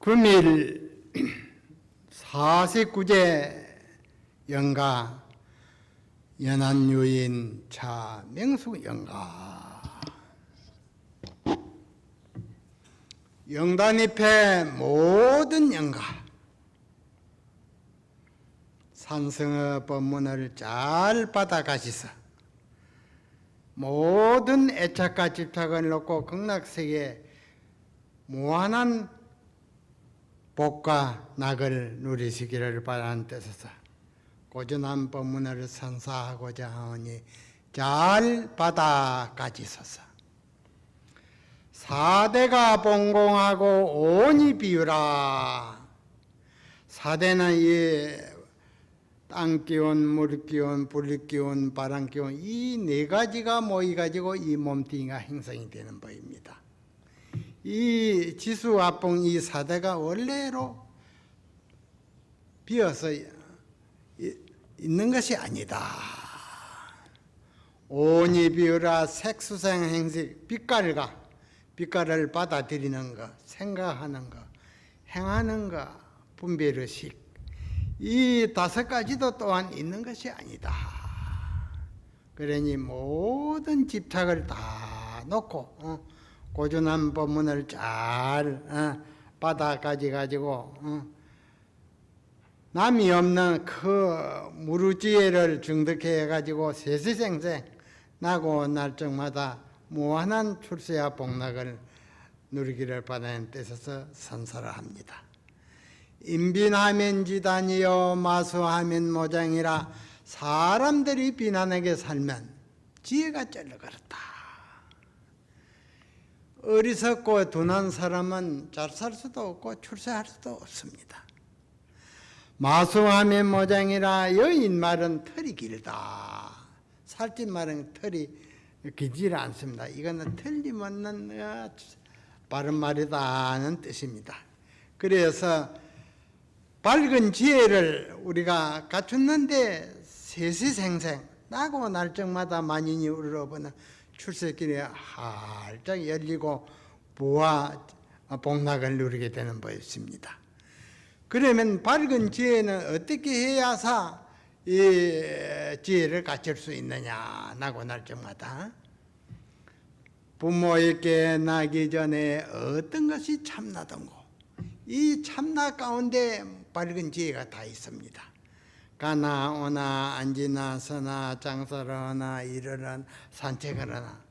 금일 49제 영가 연안유인 차명수 영가 영단잎의 모든 영가 산성의 법문을 잘 받아가시서 모든 애착과 집착을 놓고 극락세계에 무한한 복과 낙을 누리시기를 바라는 뜻에서 고전한 법문을 선사하고자 하오니 잘 받아가지소서. 사대가 봉공하고 온이 비유라. 사대는 이 땅기운, 물기운, 불기운, 바람기운 이 네 가지가 모여가지고 이 몸뚱이가 형성이 되는 법입니다. 이 지수화풍 이 사대가 원래로 비어서 있는 것이 아니다. 온이 비유라 색수생 행식 빛깔을 받아들이는 것, 생각하는 것, 행하는 것, 분별의식 이 다섯 가지도 또한 있는 것이 아니다. 그러니 모든 집착을 다 놓고 고전한 법문을 잘 받아 가지고 남이 없는 그 무르지혜를 증득해 가지고 세세생생 나고 날적마다 무한한 출세와 복락을 누리기를 바라는 뜻에서 선사를 합니다. 인빈하면 지단이요 마수하면 모장이라. 사람들이 비난하게 살면 지혜가 쩔러가렸다. 어리석고 둔한 사람은 잘 살 수도 없고 출세할 수도 없습니다. 마수하면 모장이라. 여인 말은 털이 길다. 살찐 말은 털이 길지 않습니다. 이거는 틀림없는 바른 말이다는 뜻입니다. 그래서 밝은 지혜를 우리가 갖췄는데 세세생생 나고 날적마다 만인이 우러러보는 출세길이 활짝 열리고 부와 복락을 누리게 되는 것입니다. 그러면 밝은 지혜는 어떻게 해야사 이 지혜를 갖출 수 있느냐. 나고 날적마다 부모에게 나기 전에 어떤 것이 참나던고. 이 참나 가운데 밝은 지혜가 다 있습니다. 가나 오나 앉으나 서나 장사를 하나 일을 하나 산책을 하나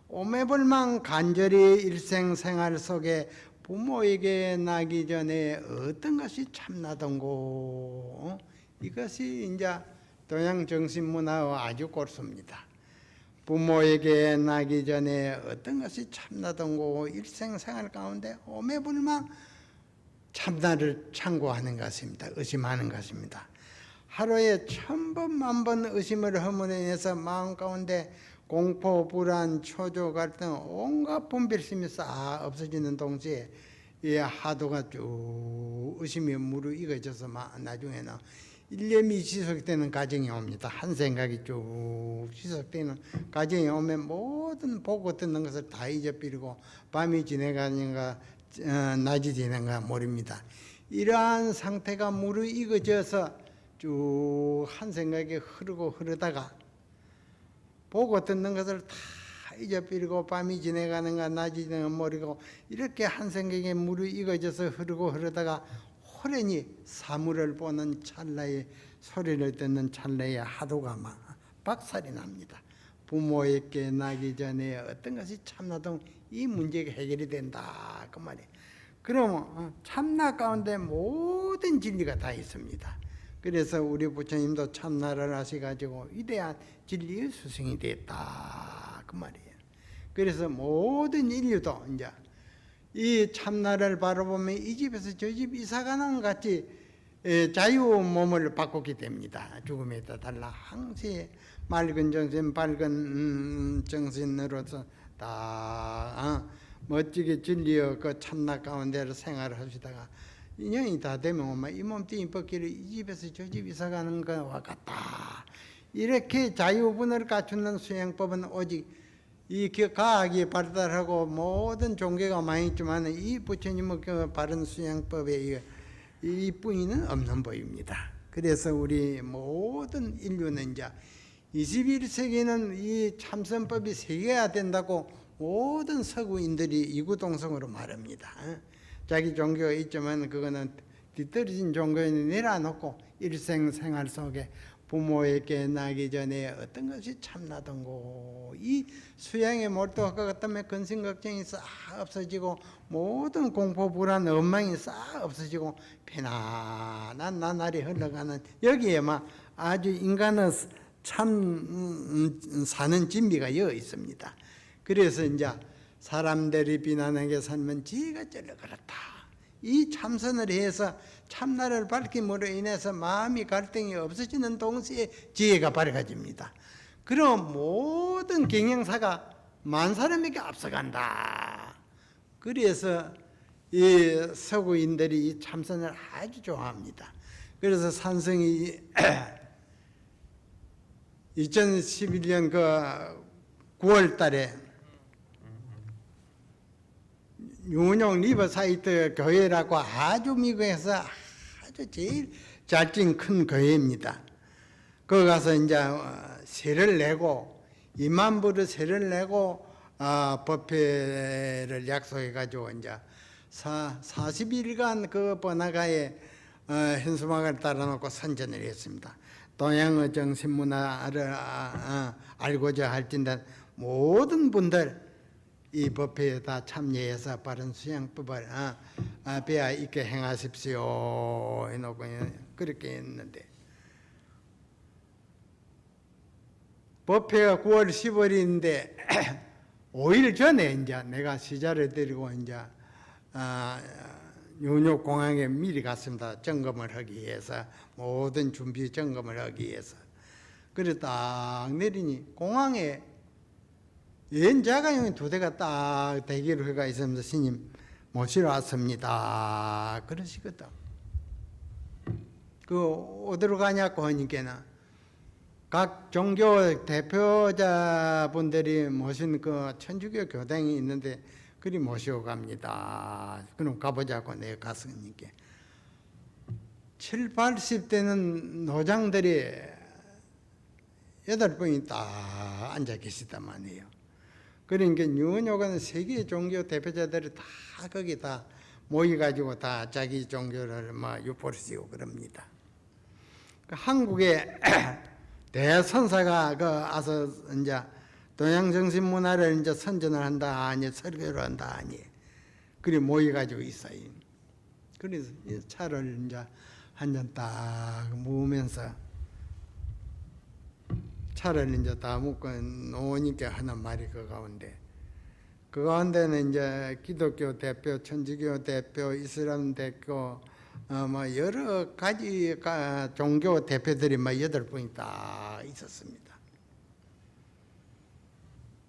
오매불망 간절히 일생생활 속에 부모에게 나기 전에 어떤 것이 참나던고. 이것이 이제 동양정신문화와 아주 옳습니다. 부모에게 나기 전에 어떤 것이 참나던고. 일생생활 가운데 오매불망 참나를 참고하는 것입니다. 의심하는 것입니다. 하루에 1000번, 10,000번 의심을 함으로 인해서 마음 가운데 공포, 불안, 초조, 갈등 온갖 분별심이 싹 없어지는 동시에 이 하도가 쭉 의심이 무르익어져서 나중에는 일념이 지속되는 과정이 옵니다. 한 생각이 쭉 지속되는 과정이 오면 모든 보고 듣는 것을 다 잊어버리고 밤이 지나가는가 낮이 지나가 모릅니다. 이러한 상태가 무르익어져서 쭉 한 생각이 흐르다가 보고 듣는 것을 다 잊어버리고 밤이 지나가는가 낮이 지나가 모르고 이렇게 한 생각이 무르익어져서 흐르다가 호련히 사물을 보는 찰나에 소리를 듣는 찰나에 하도가 막 박살이 납니다. 부모에게 나기 전에 어떤 것이 참나던 이 문제가 해결이 된다 그 말이에요. 그러면 참나 가운데 모든 진리가 다 있습니다. 그래서 우리 부처님도 참나를 하셔가지고 위대한 진리의 스승이 됐다 그 말이에요. 그래서 모든 인류도 이제 이 참나를 바라보면 이 집에서 저 집 이사가는 같이 자유 몸을 바꾸게 됩니다. 죽음에 달라 항시 맑은 정신, 밝은 정신으로서 다 멋지게 진리의 그 참나 가운데로 생활을 하시다가 인연이 다 되면 이 몸뚱이 벗기를 이 집에서 저 집 이사가는 것과 같다. 이렇게 자유분을 갖추는 수행법은 오직 이 과학이 발달하고 모든 종교가 많이 있지만 이 부처님의 그 바른 수양법에 이 뿌이는 없는 법입니다. 그래서 우리 모든 인류는 이제 21세기는 이 참선법이 세계화 된다고 모든 서구인들이 이구동성으로 말합니다. 자기 종교가 있지만 그거는 뒤떨어진 종교에 내려놓고 일생생활 속에 부모에게 나기 전에 어떤 것이 참나던고 이 수양에 몰두하기 때문에 근심 걱정이 싹 없어지고 모든 공포 불안 엉망이 싹 없어지고 편안한 나날이 흘러가는 여기에만 아주 인간의 참 사는 진미가 여기 있습니다. 그래서 이제 사람들이 비난하게 살면 지가 쩔러 그렇다. 이 참선을 해서 참나를 밝힘으로 인해서 마음이 갈등이 없어지는 동시에 지혜가 밝아집니다. 그럼 모든 경영사가 만 사람에게 앞서간다. 그래서 이 서구인들이 이 참선을 아주 좋아합니다. 그래서 산성이 2011년 그 9월 달에 윤용 리버사이트 교회라고 아주 미국에서 아주 제일 잘진 큰 교회입니다. 거기 가서 이제 세를 내고 2만 불을 세를 내고 법회를 약속해 가지고 이제 40일간 그 번화가에 현수막을 달아놓고 선전을 했습니다. 동양의 정신문화를 알고자 할진데 모든 분들 이 법회에 다 참여해서 바른 수양법을 배아 있게 행하십시오 해놓고 그렇게 했는데 법회가 9월 10월인데 5일 전에 이제 내가 시자를 데리고 이제 뉴욕 공항에 미리 갔습니다. 점검을 하기 위해서 모든 준비 점검을 하기 위해서. 그래 딱 내리니 공항에 연자가용이 2대가 딱 대기를 해가 있으면서 스님 모시러 왔습니다. 그러시거든. 그 어디로 가냐고 하니까는 각 종교 대표자분들이 모신 그 천주교 교당이 있는데 그리 모시고 갑니다. 그럼 가보자고 내가 갔으니까 7, 80대는 노장들이 8분이 딱 앉아 계시단 말이에요. 그러니까 뉴욕은 세계 종교 대표자들이 다 거기 다 모여가지고 다 자기 종교를 막 유포를 지고 그럽니다. 한국의 대선사가 그 와서 이제 동양 정신 문화를 이제 선전을 한다 아니 설교를 한다 아니 그리 모여가지고 있어요. 그래서 차를 이제 한 잔 딱 모으면서 차를 이제 다 먹고 놓으니까 하는 말이 그 가운데는 이제 기독교 대표, 천주교 대표, 이슬람 대표, 뭐 여러 가지 종교 대표들이 막 8분이 다 있었습니다.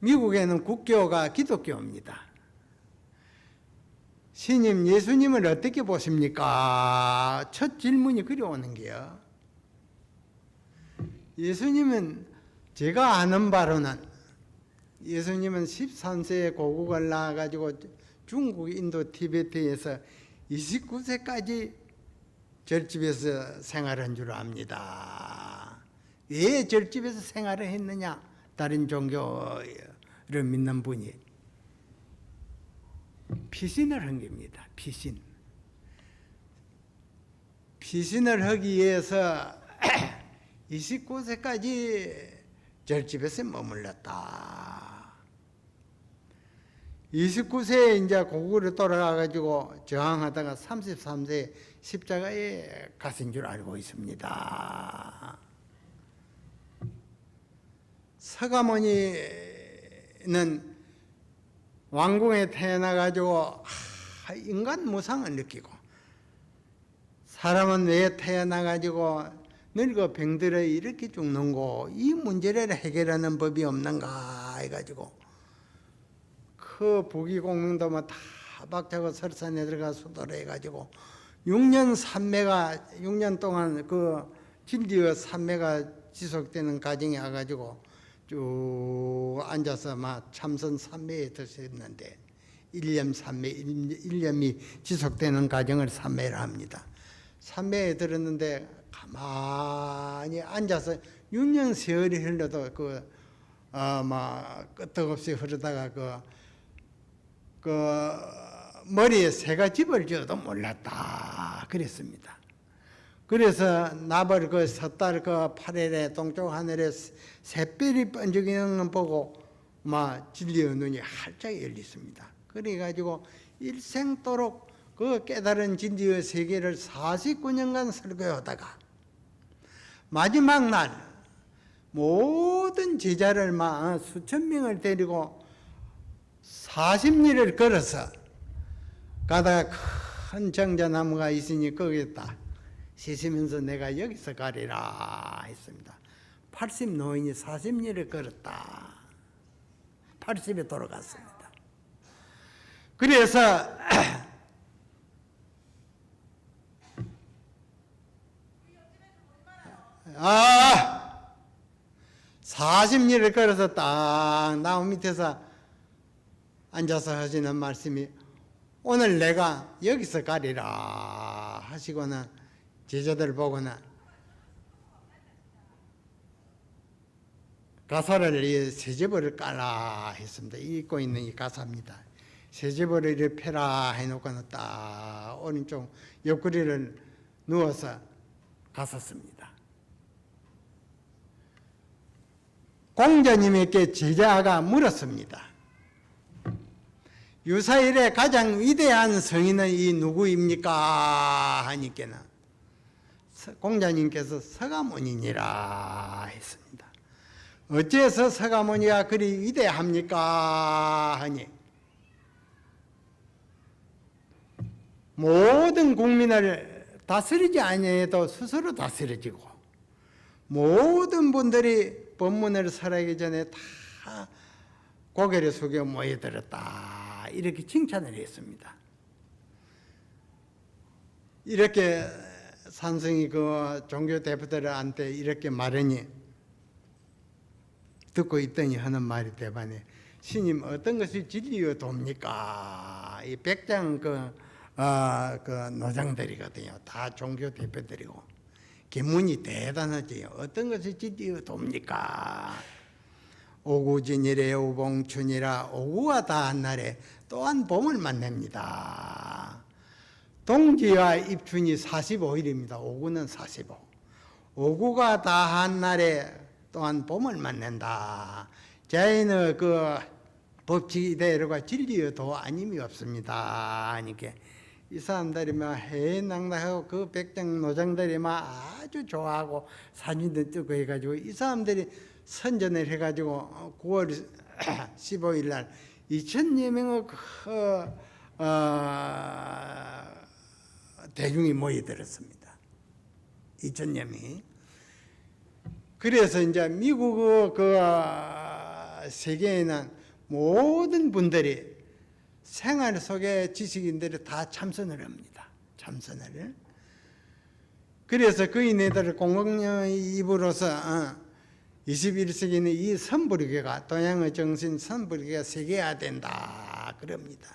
미국에는 국교가 기독교입니다. 스님, 예수님을 어떻게 보십니까? 첫 질문이 그리 오는 게요. 예수님은 제가 아는 바로는 예수님은 13세에 고국을 나와가지고 중국, 인도, 티베트에서 29세까지 절집에서 생활한 줄 압니다. 왜 절집에서 생활을 했느냐? 다른 종교를 믿는 분이 피신을 한 겁니다. 피신을 하기 위해서 29세까지 절집에서 머물렀다. 29세에 이제 고국으로 돌아가가지고 저항하다가 33세에 십자가에 가신 줄 알고 있습니다. 서가모니는 왕궁에 태어나가지고 인간 무상을 느끼고 사람은 왜 태어나가지고 늙어 병들어 이렇게 죽는고 이 문제를 해결하는 법이 없는가 해가지고 그 부귀공명도 뭐 다 박차고 설산에 들어가 수도를 해가지고 6년 동안 그 진리의 산매가 지속되는 과정에 와가지고 쭉 앉아서 막 참선 삼매에 드셨는데 일념이 지속되는 과정을 삼매라 합니다. 삼매에 들었는데 가만히 앉아서 6년 세월이 흘러도 막 끄떡없이 흐르다가 머리에 새가 집을 지어도 몰랐다 그랬습니다. 그래서 나벌 섣달 팔에 동쪽 하늘에 새별이 번쩍이는 걸 보고 막 진리의 눈이 활짝 열렸습니다. 그래가지고 일생도록 그 깨달은 진리의 세계를 49년간 설교하다가 마지막 날 모든 제자를 막 수천 명을 데리고 40리를 걸어서 가다가 큰 정자나무가 있으니 거기에 딱 쉬시면서 내가 여기서 가리라 했습니다. 80 노인이 40리를 걸었다. 80에 돌아갔습니다. 그래서 40리를 걸어서 딱 나무 밑에서 앉아서 하시는 말씀이 오늘 내가 여기서 가리라 하시고는 제자들 보고는 가사를 이 세제벌을 깔라 했습니다. 읽고 있는 이 가사입니다. 세제벌을 이렇게 펴라 해놓고는 딱 오른쪽 옆구리를 누워서 갔었습니다. 공자님에게 제자가 물었습니다. 유사일의 가장 위대한 성인은 이 누구입니까? 하니께는 공자님께서 서가모니니라 했습니다. 어째서 서가모니가 그리 위대합니까? 하니 모든 국민을 다스리지 아니해도 스스로 다스려지고 모든 분들이 법문을 설하기 전에 다 고개를 숙여 모여들었다 이렇게 칭찬을 했습니다. 이렇게 산성이 그 종교 대표들한테 이렇게 말하니 듣고 있더니 하는 말이 대반에 스님 어떤 것이 진리의 도입니까? 이 백장 그 노장들이거든요. 다 종교 대표들이고 기문이 대단하지요. 어떤 것이 진리의 도입니까? 오구진일에 우봉춘이라 오구가 다한 날에 또한 봄을 만납니다. 동지와 입춘이 45일입니다. 오구는 45. 오구가 다한 날에 또한 봄을 만난다. 자연의 그 법칙이대로가 진리의 도 아님이 없습니다. 하니까 이 사람들이 막 해낭락하고 그 백장 노장들이 막 아주 좋아하고 사진도 찍고 해가지고 이 사람들이 선전을 해가지고 9월 15일 날 2,000여 명의 대중이 모여들었습니다. 2,000여 명이. 그래서 이제 미국 세계에는 모든 분들이 생활 속에 지식인들이 다 참선을 합니다. 참선을. 그래서 그인네들을 공공의 입으로서 21세기는 이 선불교가 동양의 정신 선불교가 세계화 된다 그럽니다.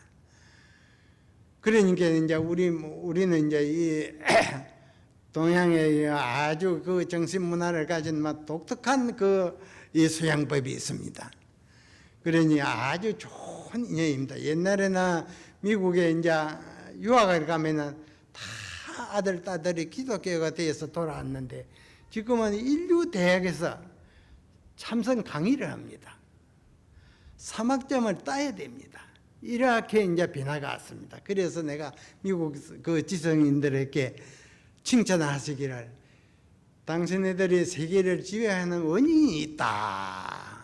그러니까 이제 우리는 이제 이 동양의 아주 그 정신 문화를 가진 독특한 이 수양법이 있습니다. 그러니 아주 좋은 인연입니다. 옛날에나 미국에 이제 유학을 가면은 다 아들, 딸들이 기독교가 되어서 돌아왔는데 지금은 인류 대학에서 참선 강의를 합니다. 3학점을 따야 됩니다. 이렇게 이제 변화가 왔습니다. 그래서 내가 미국 그 지성인들에게 칭찬을 하시기를 당신네들이 세계를 지배하는 원인이 있다.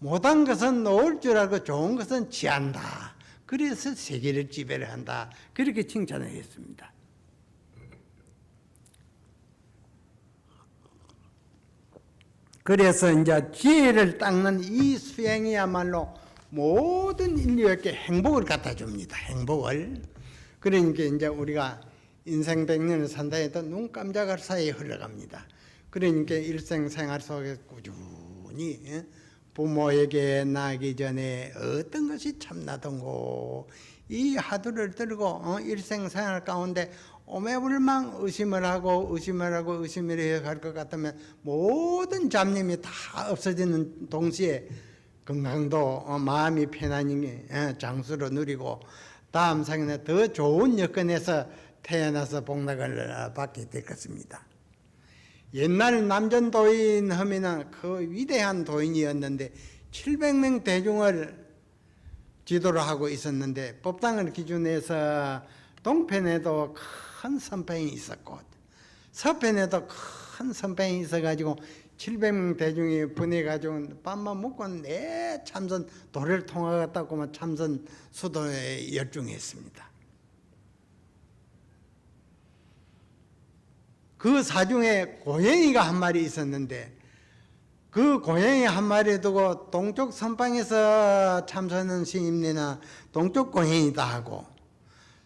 못한 것은 놓을 줄 알고 좋은 것은 취한다. 그래서 세계를 지배를 한다. 그렇게 칭찬을 했습니다. 그래서 이제 지혜를 닦는 이 수행이야말로 모든 인류에게 행복을 갖다 줍니다. 행복을. 그러니까 이제 우리가 인생 100년을 산다 해도 눈 깜짝할 사이에 흘러갑니다. 그러니까 일생생활 속에 꾸준히 분이 부모에게 나기 전에 어떤 것이 참나던고 이 화두를 들고 일생생활 가운데 오매불망 의심을 하고 의심을 해갈 것 같으면 모든 잡념이 다 없어지는 동시에 건강도 마음이 편안히 장수로 누리고 다음 생에 더 좋은 여건에서 태어나서 복락을 받게 될 것입니다. 옛날 남전도인 하면은 그 위대한 도인이었는데 700명 대중을 지도를 하고 있었는데 법당을 기준해서 동편에도 큰 선방이 있었고 서편에도 큰 선방이 있어가지고 700명 대중이 분해가지고 밥만 먹고 내 참선 도를 통하겠다고만 참선 수도에 열중했습니다. 그 사중에 고양이가 한 마리 있었는데 그 고양이 한 마리 두고 동쪽 선방에서 참선하는 스님네나 동쪽 고양이다 하고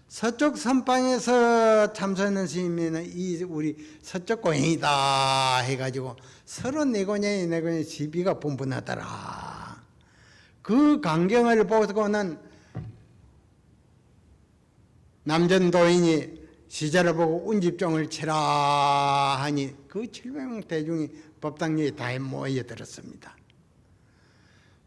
서쪽 선방에서 참선하는 스님네는 이 우리 서쪽 고양이다 해가지고 서로 네 고양이 시비가 분분하더라. 그 광경을 보고는 남전도인이 시자를 보고 운집종을 치라 하니 그 700명 대중이 법당리에 다 모여들었습니다.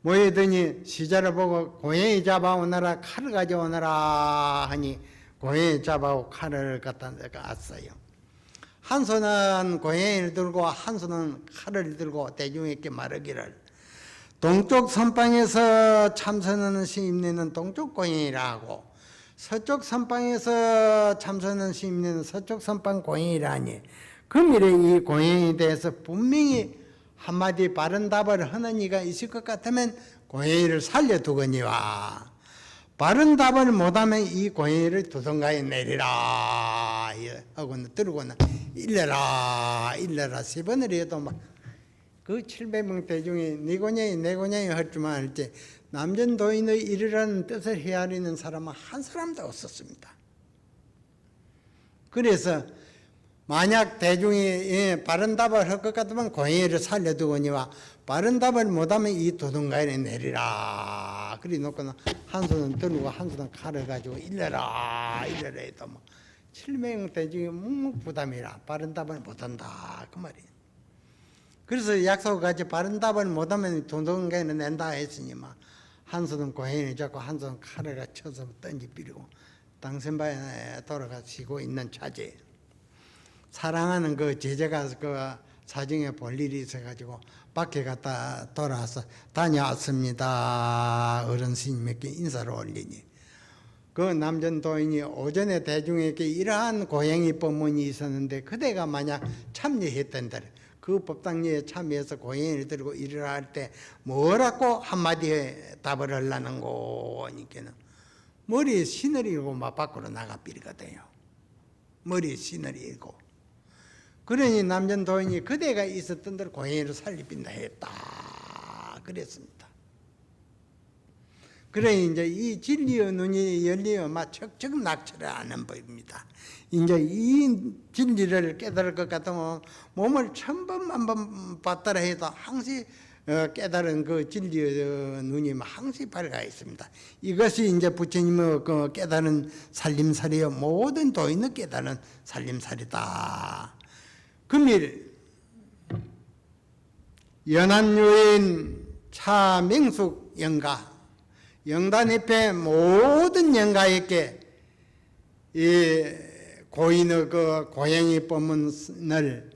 모여드니 시자를 보고 고양이 잡아오너라 칼을 가져오너라 하니 고양이 잡아오고 칼을 갖다 놨어요. 한 손은 고양이를 들고 한 손은 칼을 들고 대중에게 말하기를 동쪽 선방에서 참선하는 스님네는 동쪽 고양이라고 서쪽 선방에서 참선하는 스님네는 서쪽 선방 고양이라니 금일에 이 고양이에 대해서 분명히 한마디 바른 답을 하는 이가 있을 것 같으면 고양이를 살려두거니와 바른 답을 못하면 이 고양이를 두동가에 내리라 하고 들고는 일러라 세 번을 해도 막 그 700명 대중이 네 고양이 할 줄만 할 때 남전도인의 이르라는 뜻을 헤아리는 사람은 한 사람도 없었습니다. 그래서 만약 대중이 바른 답을 할 것 같으면 고양이를 살려두거니와 바른 답을 못하면 이 도둑가에 내리라. 그리 놓고는 한 손은 들고 한 손은 칼을 가지고 일러라 해도 뭐 7명 대중이 묵묵부담이라 바른 답을 못한다 그 말이에요. 그래서 약속같이 바른 답을 못하면 도둑가에는 낸다 했으니만 한 손은 고양이를 잡고 한 손은 칼을 쳐서 던지비리고 당선바에 돌아가 쉬고 있는 차제. 사랑하는 그 제자가 그 사정에 볼 일이 있어가지고 밖에 갔다 돌아와서 다녀왔습니다. 어른 스님에게 인사를 올리니 그 남전도인이 오전에 대중에게 이러한 고양이 법문이 있었는데 그대가 만약 참여했던다. 그 법당리에 참여해서 고양이를 들고 일을 할 때 뭐라고 한마디에 답을 하려는고 하니까는 머리에 신을 일고 막 밖으로 나가 삐리거든요. 머리에 신을 일고. 그러니 남전도인이 그대가 있었던 대로 고양이를 살리빈다 했다. 그랬습니다. 그러니 이제 이 진리의 눈이 열리어 막 척척 낙철을 하는 법입니다. 이제 이 진리를 깨달을 것 같으면 몸을 천번만번 받더라 해도 항시 깨달은 그 진리의 눈이 항시 밝아 있습니다. 이것이 이제 부처님의 그 깨달은 살림살이요 모든 도인의 깨달은 살림살이다. 금일 연안유인 차명숙 영가 영단 옆에 모든 영가에게 이 고인의 그 고양이 법문을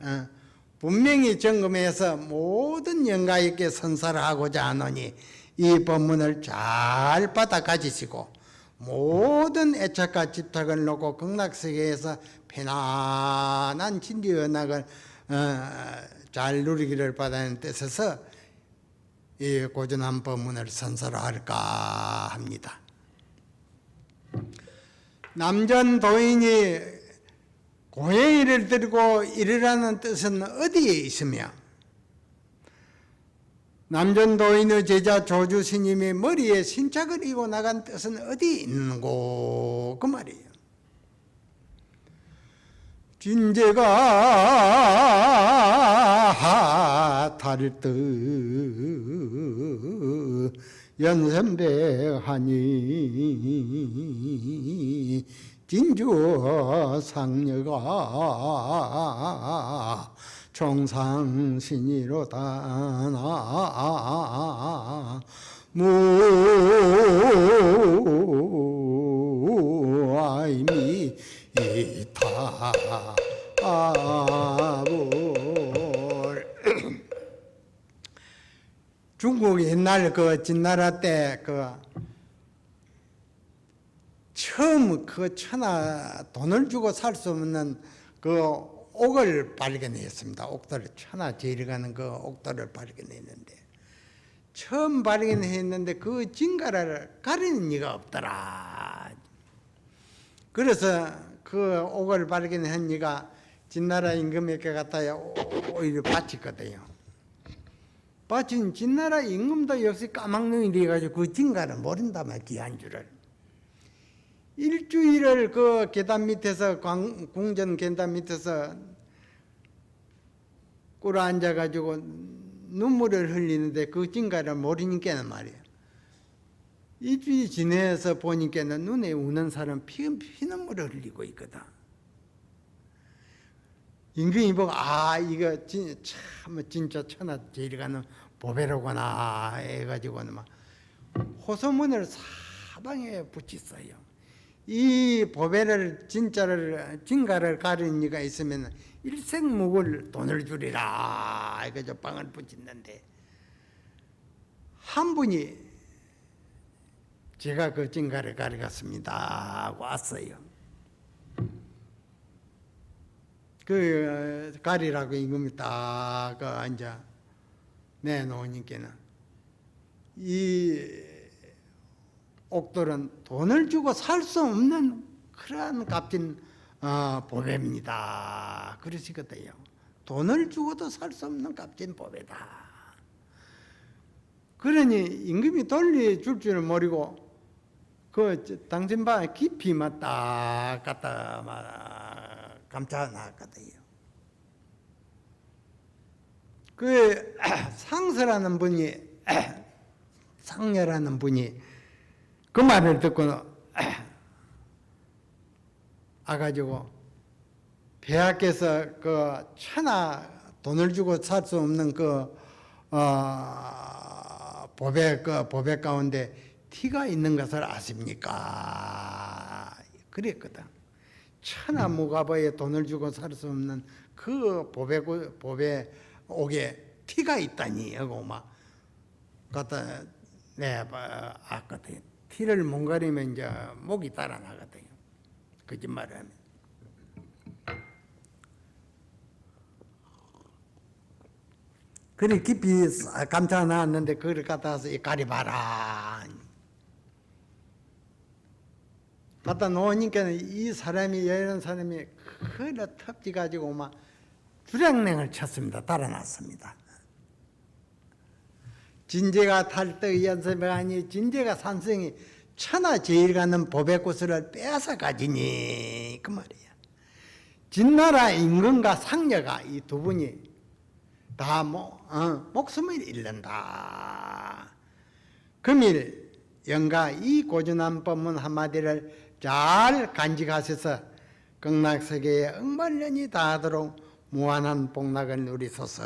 분명히 점검해서 모든 영가에게 선사를 하고자 하노니 이 법문을 잘 받아 가지시고 모든 애착과 집착을 놓고 극락세계에서 편안한 진리언락을 잘 누리기를 바라는 뜻에서 이 고전한 법문을 선사를 할까 합니다. 남전도인이 고양이를 들고 이르라는 뜻은 어디에 있으며 남전도인의 제자 조주스님이 머리에 신착을 이고 나간 뜻은 어디에 있는고 그 말이에요. 진제가 달듯 연sem백하니 진주 상녀가 정상신이로다 무아이미 이타볼 중국 옛날 그 진나라 때 처음 천하 돈을 주고 살 수 없는 옥을 발견했습니다. 옥돌 천하 제일 가는 옥돌을 발견했는데 처음 발견했는데 그 진가를 가리는 이가 없더라. 그래서 그 옥을 발견한 이가 진나라 임금에게 갖다 오히려 바쳤거든요. 바친 진나라 임금도 역시 까막눈이 돼가지고 그 진가를 모른단 말이야. 귀한 줄을. 일주일을 그 계단 밑에서 궁전 계단 밑에서 꿇어 앉아가지고 눈물을 흘리는데 그 진가를 모르니까는 말이야. 일주일 지내서 보니까는 눈에 우는 사람 피눈물을 흘리고 있거든. 임금이 보고 이거 참 진짜 천하 제일 가는 보배로구나 해가지고는 막 호소문을 사방에 붙였어요. 이 보배를 진가를 가리는 이가 있으면 일생 묵을 돈을 주리라 이거 빵을 붙였는데 한 분이 제가 그 진가를 가져갔습니다 하고 왔어요. 그 가리라고 임금이 딱 앉아 내놓으니까는 이 옥돌은 돈을 주고 살 수 없는 그러한 값진 보배입니다. 그러시거든요. 돈을 주고도 살 수 없는 값진 보배다. 그러니 임금이 돌려줄 줄을 모르고 당신 봐 깊이 딱 갖다 감춰놨거든요. 그 상서라는 분이 상녀라는 분이 그 말을 듣고 와가지고 폐하께서 그 천하 돈을 주고 살 수 없는 보배 가운데 티가 있는 것을 아십니까? 그랬거든. 천하 무가보에 돈을 주고 살 수 없는 그 보배 옥에 티가 있다니 하고 막 갖다 내봤거든. 티를 못 가리면 이제 목이 달아나거든요. 거짓말을 하면. 그래 깊이 감춰놨는데 그걸 갖다 와서 가려봐라. 갖다 놓으니까 이 사람이 이런 사람이 그래 텁지 가지고 막 주량냉을 쳤습니다. 달아났습니다. 진제가 탈떡 연습하니 진제가 산성이 천하 제일 가는 보배구슬을 빼앗아 가지니 그 말이야. 진나라 임금과 상녀가 이 두 분이 다 목숨을 잃는다. 금일 영가 이 고전한 법문 한마디를 잘 간직하셔서 극락세계에 억만년이 다하도록 무한한 복락을 누리소서.